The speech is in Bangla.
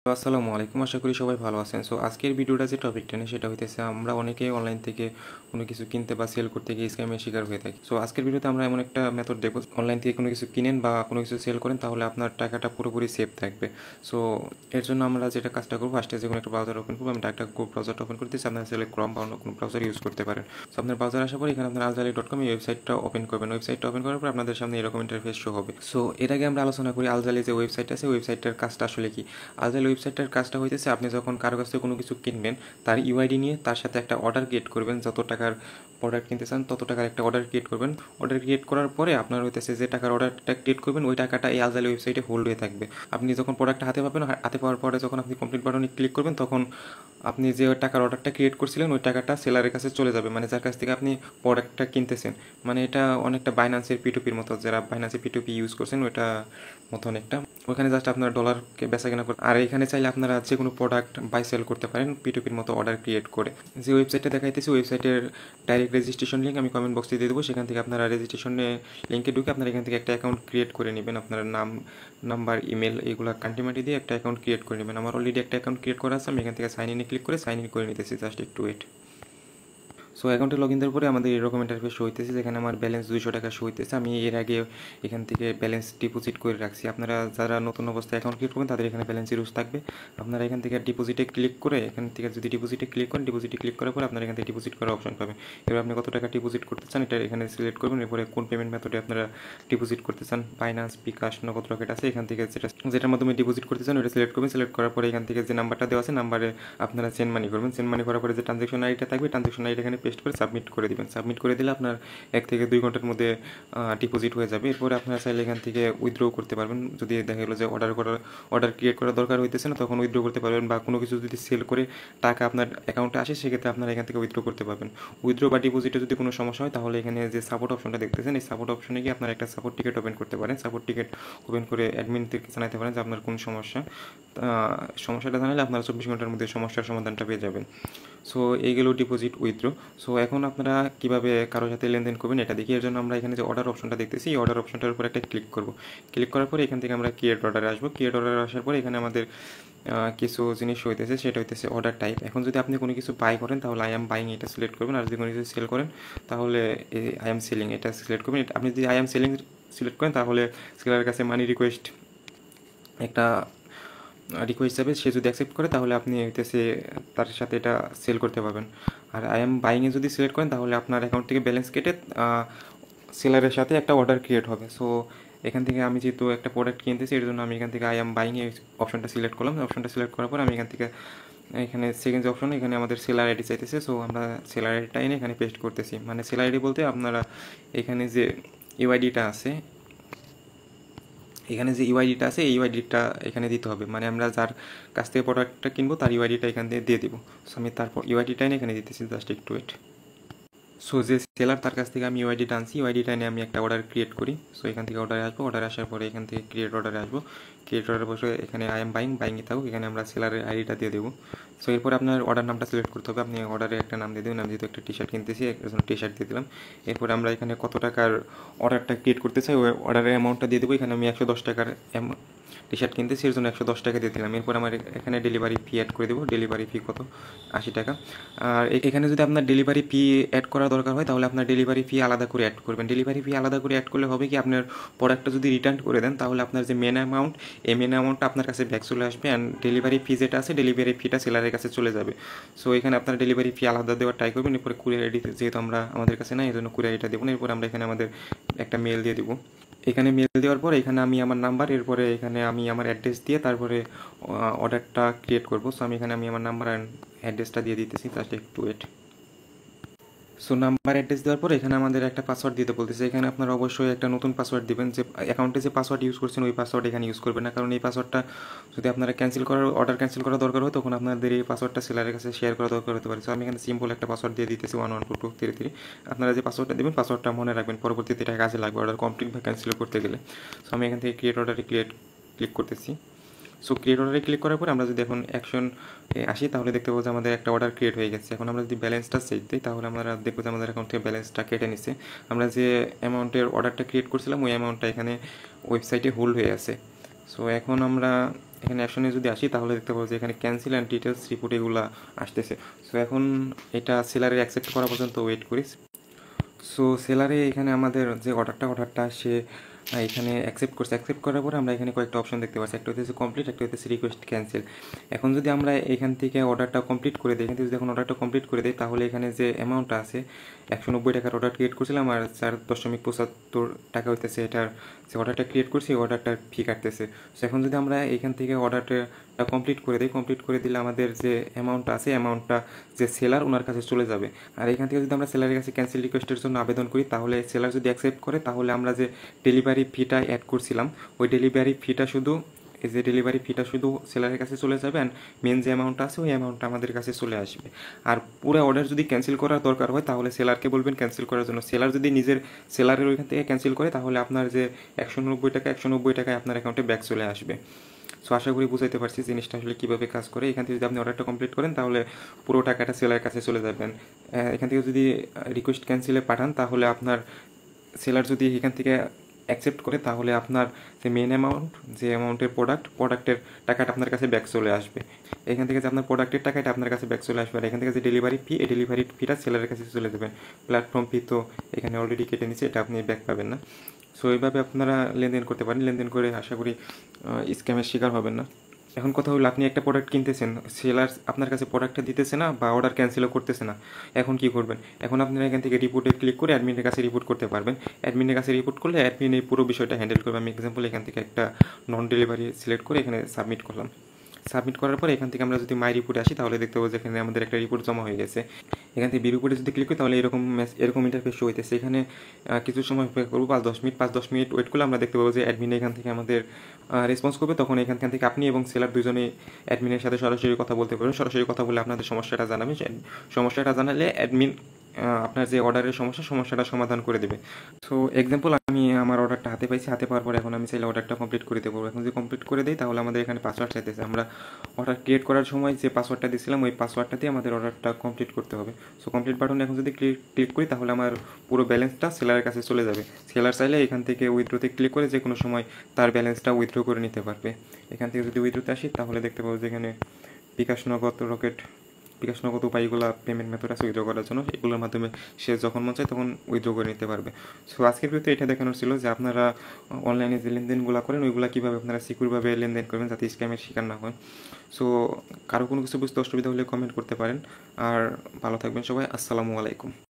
আসসালামু আলাইকুম, আশা করি সবাই ভালো আছেন। সো আজকের ভিডিওটা যে টপিকটা নিয়ে সেটা হইতেছে আমরা অনেকেই অনলাইন থেকে কোনো কিছু কিনতে বা সেল করতে গিয়ে স্ক্যামের শিকার হয়ে থাকি। সো আজকের ভিডিওতে আমরা এমন একটা মেথড দেখব, অনলাইন থেকে কোনো কিছু কিনেন বা কোনো কিছু সেল করেন তাহলে আপনার টাকাটা পুরোপুরি সেফ থাকবে। সো এর জন্য আমরা যেটা কাজটা করবো, ফার্স্টে যে কোনো একটা ব্রাউজার ওপেন করবো। আমি একটা ব্রাউজারটা ওপেন করতেছি, আপনার সেলে ক্রম বা অন্য কোনো ব্রাউজার ইউজ করতে পারেন। সো আপনার ব্রাউজার আসার পর এখানে আপনার alzali.com এই ওয়েবসাইটটা ওপেন করবেন। ওয়েবসাইটটা ওপেন করার পর আপনাদের সামনে এরকম ইন্টারফেস শো হবে। সো এর আগে আমরা আলোচনা করি আলজালি যে ওয়েবসাইট আছে, ওয়েবসাইটটার কাজটা আসলে কি। আলজালি ওয়েবসাইটটার কাজটা হইতেছে আপনি যখন কারো কাছ থেকে কোনো কিছু কিনবেন তার ইউআইডি নিয়ে তার সাথে একটা অর্ডার ক্রিয়েট করবেন। যত টাকার প্রোডাক্ট কিনতে চান তত টাকার একটা অর্ডার ক্রিয়েট করবেন। অর্ডার ক্রিয়েট করার পরে আপনার হইতেছে যে টাকার অর্ডারটা ক্রিয়েট করবেন ওই টাকাটা এই আলজালি ওয়েবসাইটে হোল্ড হয়ে থাকবে। আপনি যখন প্রোডাক্টটা হাতে পাবেন, হাতে পাওয়ার পরে যখন আপনি কমপ্লিট বাটনে ক্লিক করবেন তখন আপনি যে টাকার অর্ডারটা ক্রিয়েট করছিলেন ওই টাকাটা সেলারের কাছে চলে যাবে, মানে যার কাছ থেকে আপনি প্রোডাক্টটা কিনতেছেন। মানে এটা অনেকটা বাইন্যান্সের পিটুপির মতো, যারা বাইন্যান্সের পিটুপি ইউজ করছেন ওইটা মতো অনেকটা। ওখানে জাস্ট আপনার ডলারকে বেচা কেনা করতে, আর এখানে চাইলে আপনারা যে কোনো প্রোডাক্ট বাই সেল করতে পারেন পিটুপির মতো অর্ডার ক্রিয়েট করে। যে ওয়েবসাইটটা দেখাইতেছি ওয়েবসাইটের ডাইরেক্ট রেজিস্ট্রেশন লিঙ্ক আমি কমেন্ট বক্সে দিয়ে দেবো, সেখান থেকে আপনারা রেজিস্ট্রেশনে লিঙ্কে ঢুকে আপনারা এখান থেকে একটা অ্যাকাউন্ট ক্রিয়েট করে নেবেন। আপনার নাম, নাম্বার, ইমেল এগুলো কান্টিমাটি দিয়ে একটা অ্যাকাউন্ট ক্রিয়েট করে নেবেন। আমার অলরেডি একটা অ্যাকাউন্ট ক্রিয়েট করা আছে, আমি এখান থেকে সাইন ইনে ক্লিক করে সাইন ইন করে নিতেছি, জাস্ট একটু ওয়েট। সো অ্যাকাউন্টে লগ ইন দেওয়ার পরে আমাদের এরকম ইন্টারফেস শো হইতেছে, যেখানে আমার ব্যালেন্স 200 টাকা শো হইতেছে। আমি এর আগে এখান থেকে ব্যালেন্স ডিপোজিট করে রাখছি। আপনারা যারা নতুন অবস্থায় অ্যাকাউন্ট ক্রিয়েট করবেন তাদের এখানে ব্যালেন্স ইউজ থাকবে। আপনারা এখান থেকে ডিপোজিটে ক্লিক করে, এখান থেকে যদি ডিপোজিটে ক্লিক করেন, ডিপোজিটে ক্লিক করার পরে আপনারা এখান থেকে ডিপোজিট করার অপশন পাবেন। এবার আপনি কত টাকা ডিপোজিট করতে চান এটা এখানে সিলেক্ট করবেন। এরপরে কোন পেমেন্ট মেথডে আপনারা ডিপোজিট করতে চান, বাইন্যান্স, বিকাশ, নগদ রকেট আছে, এখান থেকে যেটার মাধ্যমে ডিপোজিট করতে চান ওটা সিলেক্ট করবেন। সিলেক্ট করার পরে এখান থেকে যে নাম্বারটা দেওয়া আছে নাম্বারে আপনারা সেন্ড মানি করবেন। সেন্ড মানি করার পরে যে ট্রানজ্যাকশন আইডিটা থাকবে ট্রানজ্যাকশন আইডি এখানে পেস্ট করে সাবমিট করে দিবেন। সাবমিট করে দিলে আপনার 1 থেকে 2 ঘন্টার মধ্যে ডিপোজিট হয়ে যাবে। এরপরে আপনারা চাইলে এখান থেকে উইথড্র করতে পারবেন। যদি দেখা গেলো যে অর্ডার ক্রিয়েট করার দরকার হইতেছে না তখন উইথড্র করতে পারবেন, বা কোনো কিছু যদি সেল করে টাকা আপনার অ্যাকাউন্টে আসে সেক্ষেত্রে আপনারা এখান থেকে উইথড্র করতে পারবেন। উইথড্র বা ডিপোজিটে যদি কোনো সমস্যা হয় তাহলে এখানে যে সাপোর্ট অপশনটা দেখতেছেন এই সাপোর্ট অপশনে গিয়ে আপনারা একটা সাপোর্ট টিকেট ওপেন করতে পারেন। সাপোর্ট টিকেট ওপেন করে অ্যাডমিনদেরকে জানাতে পারেন যে আপনার কোন সমস্যা। সমস্যাটা জানালে আপনারা 24 ঘন্টার মধ্যে সমস্যার সমাধানটা পেয়ে যাবেন। সো এইগুলো ডিপোজিট, উইথড্র। সো এখন আপনারা কীভাবে কারোর সাথে লেনদেন করবেন এটা দেখি। এর জন্য আমরা এখানে যে অর্ডার অপশনটা দেখতেছি এই অর্ডার অপশনটার উপর একটা ক্লিক করব। ক্লিক করার পরে এখান থেকে আমরা ক্রিয়েট অর্ডারে আসবো। ক্রিয়েট অর্ডারে আসার পরে এখানে আমাদের কিছু জিনিস হইতেছে, সেটা হইতেছে অর্ডার টাইপ। এখন যদি আপনি কোনো কিছু বাই করেন তাহলে আই এম বাইং এটা সিলেক্ট করবেন, আর যদি কোনো কিছু সেল করেন তাহলে আই এম সেলিং এটা সিলেক্ট করবেন। আপনি যদি আই এম সেলিং সিলেক্ট করেন তাহলে সেলারের কাছে মানি রিকোয়েস্ট একটা রিকোয়েস্ট যাবে, সে যদি অ্যাকসেপ্ট করে তাহলে আপনি হইতেছে তার সাথে এটা সেল করতে পারবেন। আর আই এম বাইংয়ে যদি সিলেক্ট করেন তাহলে আপনার অ্যাকাউন্ট থেকে ব্যালেন্স কেটে সেলারের সাথে একটা অর্ডার ক্রিয়েট হবে। সো এখান থেকে আমি যেহেতু একটা প্রোডাক্ট কিনতেছি এর জন্য আমি এখান থেকে আই এম বাইং এই অপশনটা সিলেক্ট করলাম। অপশনটা সিলেক্ট করার পর আমি এখান থেকে এখানে সেকেন্ড যে অপশন এখানে আমাদের সেলার আইডি চাইতেছে। সো আমরা সেলার আইডিটা এনে এখানে পেস্ট করতেছি। মানে সেলার আইডি বলতে আপনারা এখানে যে ইউআইডিটা আছে, এখানে যে ইউআইডিটা আছে এই ইউআইডিটা এখানে দিতে হবে। মানে আমরা যার কাছ থেকে প্রোডাক্টটা কিনবো তার ইউআইডিটা এখান থেকে দিয়ে দিব। সো আমি তারপর ইউআইডিটা এনে এখানে দিতেছি, জাস্ট একটু ওয়েট। সো যে সেলার তার কাছ থেকে আমি ইউআইডিটা আনছি, ইউআইডিটা নিয়ে আমি একটা অর্ডার ক্রিয়েট করি। সো এখান থেকে অর্ডারে আসবো, অর্ডারে আসার পরে এখান থেকে ক্রিয়েট অর্ডারে আসবো। ক্রিয়েট অর্ডারে বসে এখানে আই এম বাইংয়ে থাকুক, এখানে আমরা সেলারের আইডিটা দিয়ে দেবো। সো এরপরে আপনার অর্ডার নামটা সিলেক্ট করতে হবে। আপনি অর্ডারে একটা নাম দিয়ে দেবেন। আমি যেহেতু একটা টি শার্ট কিনতেছি এর জন্য টি শার্ট দিয়ে দিলাম। এরপরে আমরা এখানে কত টাকার অর্ডারটা ক্রিয়েট করতে চাই ওই অর্ডারের অ্যামাউন্টটা দিয়ে দেবো। এখানে আমি 110 টাকার টি শার্ট কিনতেছি এর জন্য 110 টাকা দিয়ে দিলাম। এরপর আমার এখানে ডেলিভারি ফি অ্যাড করে দেবো। ডেলিভারি ফি কত, 80 টাকা। আর এখানে যদি আপনার ডেলিভারি ফি অ্যাড করা দরকার হয় তাহলে আপনার ডেলিভারি ফি আলাদা করে অ্যাড করবেন। ডেলিভারি ফি আলাদা করে অ্যাড করলে হবে কি, আপনার প্রোডাক্টটা যদি রিটার্ন করে দেন তাহলে আপনার যে মেন অ্যামাউন্ট এই মেন অ্যামাউন্টটা আপনার কাছে ব্যাক চলে আসবে, অ্যান্ড ডেলিভারি ফি যেটা আছে ডেলিভারি ফিটা সেলারের কাছে চলে যাবে। সো এখানে আপনার ডেলিভারি ফি আলাদা দেওয়ার ট্রাই করবেন। এরপরে কুরিয়ার আইডি যেহেতু আমাদের কাছে না এই জন্য কুরিয়ার আইডিটা দেবো না। এরপর আমরা এখানে আমাদের একটা মেল দিয়ে দেবো। এখানে মেল দেওয়ার পর এখানে আমি আমার নাম্বার, এরপরে এখানে আমি আমার অ্যাড্রেস দিয়ে তারপরে অর্ডারটা ক্রিয়েট করবো। সো আমি এখানে আমার নাম্বার অ্যান্ড অ্যাড্রেসটা দিয়ে দিতেছি, জাস্ট একটু ওয়েট। সো নাম্বার অ্যাড্রেস দেওয়ার পর এখানে আমাদের একটা পাসওয়ার্ড দিতে বলতেছে। এখানে আপনারা অবশ্যই একটা নতুন পাসওয়ার্ড দিবেন। যে অ্যাকাউন্টে যে পাসওয়ার্ড ইউজ করছেন ওই পাসওয়ার্ড এখানে ইউজ করবেন না, কারণ এই পাসওয়ার্ডটা যদি আপনারা অর্ডার ক্যান্সেল করা দরকার হয় তখন আপনাদের এই পাসওয়ার্ডটা সেলারের কাছে শেয়ার করা দরকার হতে পারে। সো আমি এখানে সিম্পল একটা পাসওয়ার্ড দিয়ে দিতেছি 112233। আপনারা যে পাসওয়ার্ডটা দেবেন পাসওয়ার্ডটা মনে রাখবেন, পরবর্তীতে এটা কাজে লাগবে অর্ডার কমপ্লিট বা ক্যান্সেল করতে গেলে। সো আমি এখান থেকে ক্রিয়েট অর্ডারে ক্লিক করতেছি। সো ক্রিয়েট অর্ডারে ক্লিক করার পর আমরা যদি এখন অ্যাকশন আসি তাহলে দেখতে পাবো যে আমাদের একটা অর্ডার ক্রিয়েট হয়ে গেছে। এখন আমরা যদি ব্যালেন্সটা চেক দিই তাহলে আমরা দেখবো যে আমাদের অ্যাকাউন্ট থেকে ব্যালেন্সটা কেটে নিচ্ছে। আমরা যে অ্যামাউন্টের অর্ডারটা ক্রিয়েট করছিলাম ওই অ্যামাউন্টটা এখানে ওয়েবসাইটে হোল্ড হয়ে আছে। সো এখন আমরা এখানে অ্যাকশনে যদি আসি তাহলে দেখতে পাবো যে এখানে ক্যান্সেল অ্যান্ড ডিটেলস রিপোর্ট এগুলো আসতেছে। সো এখন এটা সেলারের অ্যাকসেপ্ট করা পর্যন্ত ওয়েট করি। সো সেলারে এখানে আমাদের যে অর্ডারটা সে এখানে অ্যাকসেপ্ট করছে। অ্যাকসেপ্ট করার পরে আমরা এখানে কয়েকটা অপশন দেখতে পাচ্ছি, একটা হচ্ছে কমপ্লিট, একটা হচ্ছে রিকোয়েস্ট ক্যান্সেল। এখন যদি আমরা এখান থেকে অর্ডারটা কমপ্লিট করে দিই, এখান থেকে যদি এখন অর্ডারটা কমপ্লিট করে দিই তাহলে এখানে যে অ্যামাউন্টটা আছে 190 টাকার অর্ডার ক্রিয়েট করছিলাম আর 4.75 টাকা হইতেছে এটার যে অর্ডারটা ক্রিয়েট করছি অর্ডারটার ফি কাটতেছে। সো এখন যদি আমরা এখান থেকে অর্ডারটা কমপ্লিট করে দিই, কমপ্লিট করে দিলে আমাদের যে অ্যামাউন্টটা আছে অ্যামাউন্টটা যে সেলার ওনার কাছে চলে যাবে। আর এখান থেকে যদি আমরা সেলারের কাছে ক্যান্সেল রিকোয়েস্টের জন্য আবেদন করি তাহলে সেলার যদি অ্যাকসেপ্ট করে তাহলে আমরা যে ডেলিভারি ফিটা অ্যাড করছিলাম ওই ডেলিভারি ফিটা শুধু সেলারের কাছে চলে যাবে, অ্যান্ড মেন যে অ্যামাউন্টটা আছে ওই অ্যামাউন্টটা আমাদের কাছে চলে আসবে। আর পুরো অর্ডার যদি ক্যান্সেল করার দরকার হয় তাহলে সেলারকে বলবেন ক্যান্সেল করার জন্য। সেলার যদি নিজের সেলারের ওইখান থেকে ক্যান্সেল করে তাহলে আপনার যে 190 টাকায় আপনার অ্যাকাউন্টে ব্যাক চলে আসবে। সো আশা করি বুঝাইতে পারছি জিনিসটা আসলে কীভাবে কাজ করে। এখান থেকে যদি আপনি অর্ডারটা কমপ্লিট করেন তাহলে পুরো টাকাটা সেলারের কাছে চলে যাবেন। এখান থেকে যদি রিকোয়েস্ট ক্যান্সেলে পাঠান তাহলে আপনার সেলার যদি এখান থেকে অ্যাকসেপ্ট করে তাহলে আপনার যে মেন অ্যামাউন্ট, যে অ্যামাউন্টের প্রোডাক্টের টাকাটা আপনার কাছে ব্যাক চলে আসবে। এখান থেকে যে আপনার প্রোডাক্টের টাকাটা আপনার কাছে ব্যাক চলে আসবে। আর এখান থেকে যে ডেলিভারি ফি, এই ডেলিভারি ফিটা সেলারের কাছে চলে যাবে। প্ল্যাটফর্ম ফি তো এখানে অলরেডি কেটে নিচ্ছে, এটা আপনি ব্যাক পাবেন না। সো এইভাবে আপনারা লেনদেন করতে পারেন। লেনদেন করে আশা করি স্ক্যামের শিকার হবেন না। এখন কথা হলো আপনি একটা প্রোডাক্ট কিনতেছেন, সেলার আপনার কাছে প্রোডাক্টটা দিতেছে না বা অর্ডার ক্যান্সেলও করতেছে না। এখন কি করবেন? এখন আপনারা এখান থেকে রিপোর্টে ক্লিক করে অ্যাডমিনের কাছে রিপোর্ট করতে পারবেন। অ্যাডমিনের কাছে রিপোর্ট করলে অ্যাডমিন এই পুরো বিষয়টা হ্যান্ডেল করবে। আমি এক্সাম্পল এখান থেকে একটা নন ডেলিভারি সিলেক্ট করে এখানে সাবমিট করলাম। সাবমিট করার পর এখান থেকে আমরা যদি মাই রিপোর্টে আসি তাহলে দেখতে পাবো যে এখানে আমাদের একটা রিপোর্ট জমা হয়ে গেছে। এখান থেকে বি রিপোর্টে যদি ক্লিক করি তাহলে এরকম ইন্টারফেস শো হইতেছে। এখানে কিছু সময় অপেক্ষা করবো, 5-10 মিনিট ওয়েট করলে আমরা দেখতে পাবো যে অ্যাডমিন এখান থেকে আমাদের রেসপন্স করবে। তখন এখান থেকে আপনি এবং সেলার দুজনেই অ্যাডমিনের সাথে সরাসরি কথা বলতে পারবেন। সরাসরি কথা বলে আপনাদের সমস্যাটা জানাবেন। সমস্যাটা জানালে অ্যাডমিন আপনার যে অর্ডারের সমস্যাটা সমাধান করে দেবে। সো এক্সাম্পল আমি আমার অর্ডারটা হাতে পাইছি, হাতে পাওয়ার পর এখন আমি চাইলে অর্ডারটা কমপ্লিট করে দেবো। এখন যদি কমপ্লিট করে দিই তাহলে আমাদের এখানে পাসওয়ার্ড চাইতেছে। আমরা অর্ডার ক্রিয়েট করার সময় যে পাসওয়ার্ডটা দিয়েছিলাম ওই পাসওয়ার্ডটা দিয়ে আমাদের অর্ডারটা কমপ্লিট করতে হবে। সো কমপ্লিট বাটনে এখন যদি ক্লিক করি তাহলে আমার পুরো ব্যালেন্সটা সেলারের কাছে চলে যাবে। সেলার চাইলে এখান থেকে উইথড্রোতে ক্লিক করে যে কোনো সময় তার ব্যালেন্সটা উইথড্র করে নিতে পারবে। এখান থেকে যদি উইথড্রোতে আসি তাহলে দেখতে পাবো যে এখানে বিকাশ নগদ উপায়গুলো পেমেন্ট মেথড আছে উইথড্র করার জন্য। এগুলোর মাধ্যমে সে যখন মন চায় তখন উইথড্র করে নিতে পারবে। সো আজকের ভিডিওতে এটা দেখানোর ছিল যে আপনারা অনলাইনে যে লেনদেনগুলো করেন ওইগুলো কীভাবে আপনারা সিকিউরভাবে লেনদেন করবেন যাতে স্ক্যামের শিকার না হয়। সো কারো কোনো কিছু বুঝতে অসুবিধা হলে কমেন্ট করতে পারেন। আর ভালো থাকবেন সবাই। আসসালামু আলাইকুম।